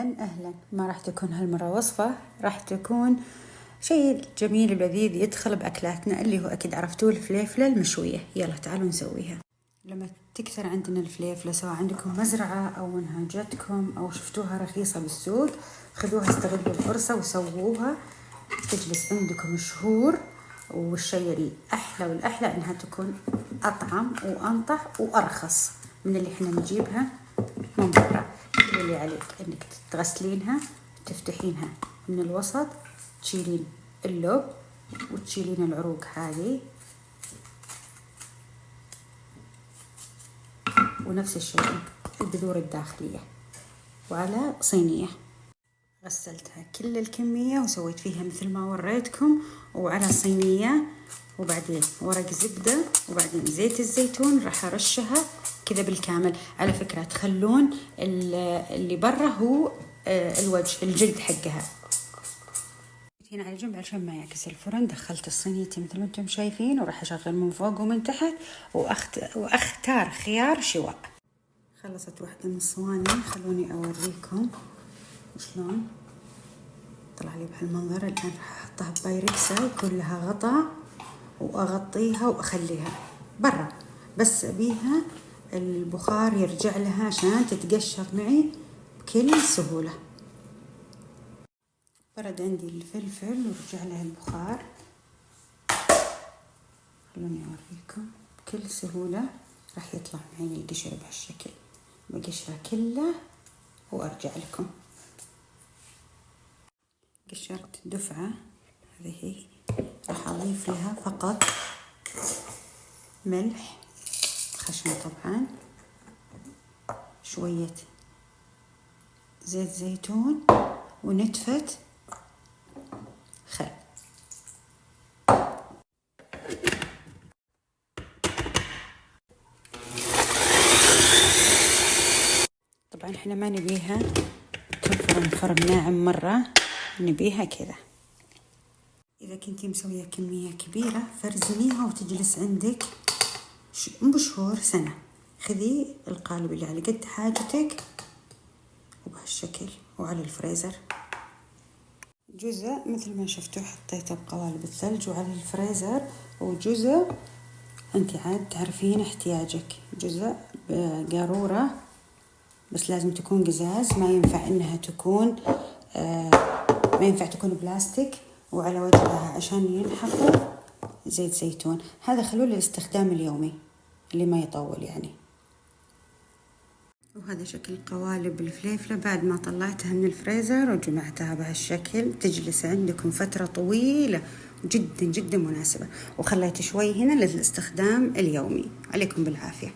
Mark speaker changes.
Speaker 1: أهلا ما راح تكون هالمرة وصفة، راح تكون شيء جميل لذيذ يدخل بأكلاتنا اللي هو أكيد عرفتوه، الفليفلة المشوية. يلا تعالوا نسويها. لما تكثر عندنا الفليفلة، سواء عندكم مزرعة أو منها جتكم أو شفتوها رخيصة بالسوق، خذوها استغلوا الفرصة وسووها. تجلس عندكم شهور، والشيء الأحلى والأحلى إنها تكون أطعم وأنطح وأرخص من اللي إحنا نجيبها من برا. كل اللي عليك إنك تغسلينها، تفتحينها من الوسط، تشيلين اللب وتشيلين العروق هذه، ونفس الشيء البذور الداخلية، وعلى صينية غسلتها كل الكمية وسويت فيها مثل ما وريتكم، وعلى صينية، وبعدين ورق زبدة، وبعدين زيت الزيتون راح أرشها كذا بالكامل. على فكرة تخلون اللي برا هو الوجه، الجلد حقها هنا على جنب عشان ما يعكس الفرن. دخلت الصينيتي مثل ما انتم شايفين، وراح أشغل من فوق ومن تحت، وأختار خيار شواء. خلصت واحدة من الصواني، خلوني أوريكم شلون طلع لي بهالمنظر. الآن راح أحطها ببايركسة ويكون لها غطاء، وأغطيها وأخليها برا، بس أبيها البخار يرجع لها عشان تتقشر معي بكل سهولة. برد عندي الفلفل ورجع له البخار، خلوني أوريكم بكل سهولة راح يطلع معي القشر بهالشكل. بقشره كله وأرجع لكم. قشرت دفعة هذه، راح أضيف لها فقط ملح خشن طبعا، شوية زيت زيتون، ونتفة خل. طبعا احنا ما نبيها تفرم فرم ناعم مرة، نبيها كذا. إذا كنتي مسوية كمية كبيرة فرزنيها وتجلس عندك بشهور سنة. خذي القالب اللي على قد حاجتك وبهالشكل، وعلى الفريزر. جزء مثل ما شفتوا حطيته بقوالب الثلج وعلى الفريزر، وجزء انت عاد تعرفين احتياجك. جزء بقارورة، بس لازم تكون قزاز، ما ينفع انها تكون ما ينفع تكون بلاستيك. وعلى وجهها عشان ينحفظ زيت زيتون. هذا خلوه للاستخدام اليومي اللي ما يطول يعني. وهذا شكل قوالب الفليفلة بعد ما طلعتها من الفريزر وجمعتها بهالشكل. تجلس عندكم فترة طويلة جدا جدا مناسبة، وخليت شوي هنا للاستخدام اليومي. عليكم بالعافية.